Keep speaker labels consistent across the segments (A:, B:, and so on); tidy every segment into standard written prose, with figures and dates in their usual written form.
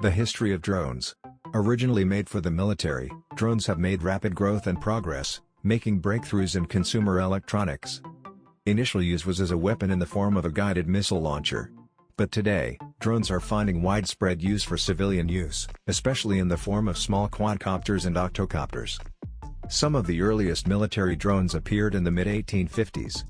A: The history of drones. Originally made for the military, drones have made rapid growth and progress, making breakthroughs in consumer electronics. Initial use was as a weapon in the form of a guided missile launcher. But today, drones are finding widespread use for civilian use, especially in the form of small quadcopters and octocopters. Some of the earliest military drones appeared in the mid-1850s.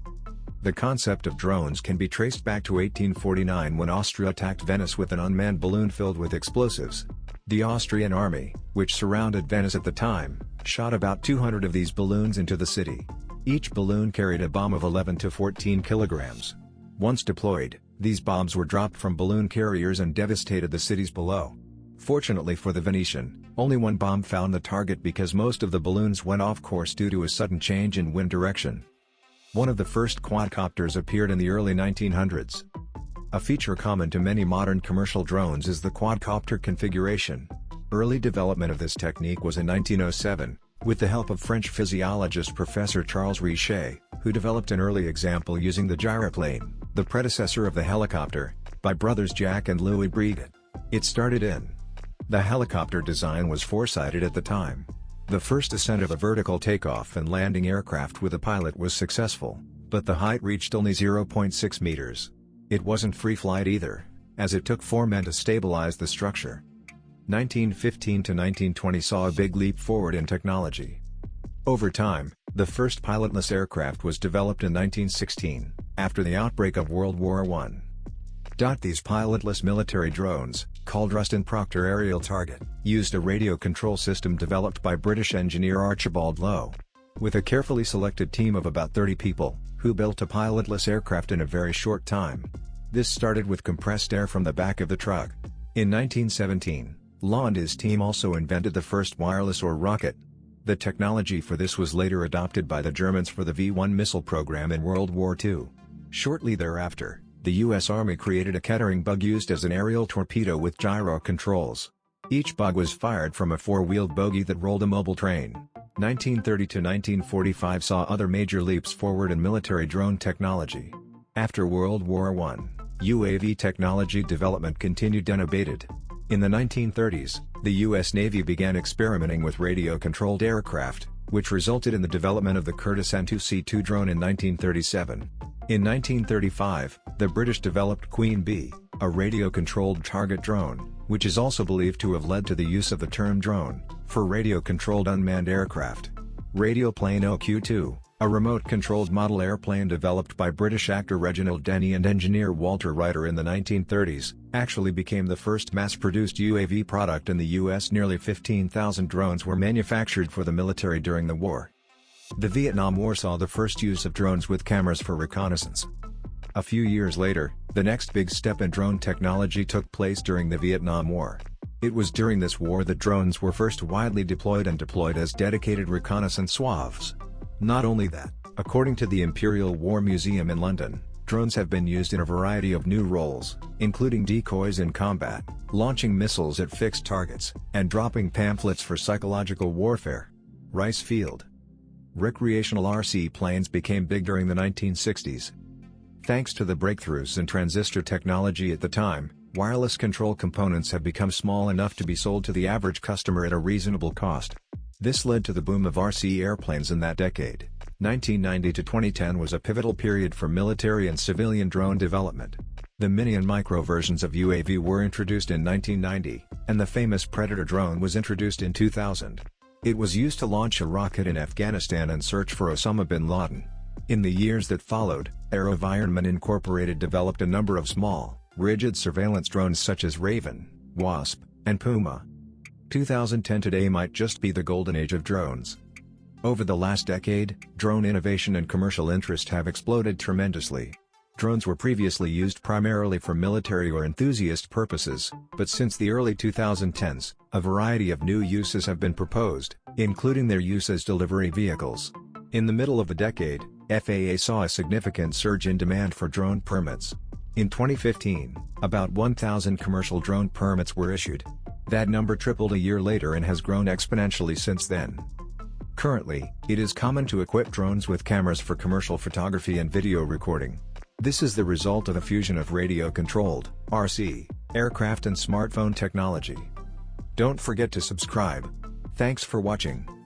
A: The concept of drones can be traced back to 1849 when Austria attacked Venice with an unmanned balloon filled with explosives. The Austrian army, which surrounded Venice at the time, shot about 200 of these balloons into the city. Each balloon carried a bomb of 11 to 14 kilograms. Once deployed, these bombs were dropped from balloon carriers and devastated the cities below. Fortunately for the Venetian, only one bomb found the target because most of the balloons went off course due to a sudden change in wind direction. One of the first quadcopters appeared in the early 1900s. A feature common to many modern commercial drones is the quadcopter configuration. Early development of this technique was in 1907, with the help of French physiologist Professor Charles Richet, who developed an early example using the gyroplane, the predecessor of the helicopter, by brothers Jacques and Louis Breguet. It started in. The helicopter design was foresighted at the time. The first ascent of a vertical takeoff and landing aircraft with a pilot was successful, but the height reached only 0.6 meters. It wasn't free flight either, as it took 4 men to stabilize the structure. 1915 to 1920 saw a big leap forward in technology. Over time, the first pilotless aircraft was developed in 1916, after the outbreak of World War I. These pilotless military drones, called Ruston Proctor Aerial Target, used a radio control system developed by British engineer Archibald Lowe. With a carefully selected team of about 30 people, who built a pilotless aircraft in a very short time. This started with compressed air from the back of the truck. In 1917, Lowe and his team also invented the first wireless or rocket. The technology for this was later adopted by the Germans for the V-1 missile program in World War II. Shortly thereafter, the U.S. Army created a Kettering bug used as an aerial torpedo with gyro controls. Each bug was fired from a 4-wheeled bogie that rolled a mobile train. 1930 to 1945 saw other major leaps forward in military drone technology. After World War I, UAV technology development continued unabated. In the 1930s, the U.S. Navy began experimenting with radio-controlled aircraft, which resulted in the development of the Curtiss N2C2 drone in 1937. In 1935, the British developed Queen Bee, a radio-controlled target drone, which is also believed to have led to the use of the term drone, for radio-controlled unmanned aircraft. Radioplane OQ-2, a remote-controlled model airplane developed by British actor Reginald Denny and engineer Walter Reiter in the 1930s, actually became the first mass-produced UAV product in the U.S. Nearly 15,000 drones were manufactured for the military during the war. The Vietnam War saw the first use of drones with cameras for reconnaissance. A few years later, the next big step in drone technology took place during the Vietnam War. It was during this war that drones were first widely deployed and deployed as dedicated reconnaissance SWAVs. Not only that, according to the Imperial War Museum in London, drones have been used in a variety of new roles, including decoys in combat, launching missiles at fixed targets, and dropping pamphlets for psychological warfare. Rice Field. Recreational RC planes became big during the 1960s. Thanks to the breakthroughs in transistor technology at the time, wireless control components have become small enough to be sold to the average customer at a reasonable cost. This led to the boom of RC airplanes in that decade. 1990 to 2010 was a pivotal period for military and civilian drone development. The mini and micro versions of UAV were introduced in 1990, and the famous Predator drone was introduced in 2000. It was used to launch a rocket in Afghanistan and search for Osama bin Laden. In the years that followed, AeroVironment Incorporated developed a number of small, rigid surveillance drones such as Raven, Wasp, and Puma. 2010 today might just be the golden age of drones. Over the last decade, drone innovation and commercial interest have exploded tremendously. Drones were previously used primarily for military or enthusiast purposes, but since the early 2010s, a variety of new uses have been proposed, including their use as delivery vehicles. In the middle of the decade, FAA saw a significant surge in demand for drone permits. In 2015, about 1,000 commercial drone permits were issued. That number tripled a year later and has grown exponentially since then. Currently, it is common to equip drones with cameras for commercial photography and video recording. This is the result of a fusion of radio-controlled, RC, aircraft and smartphone technology. Don't forget to subscribe. Thanks for watching.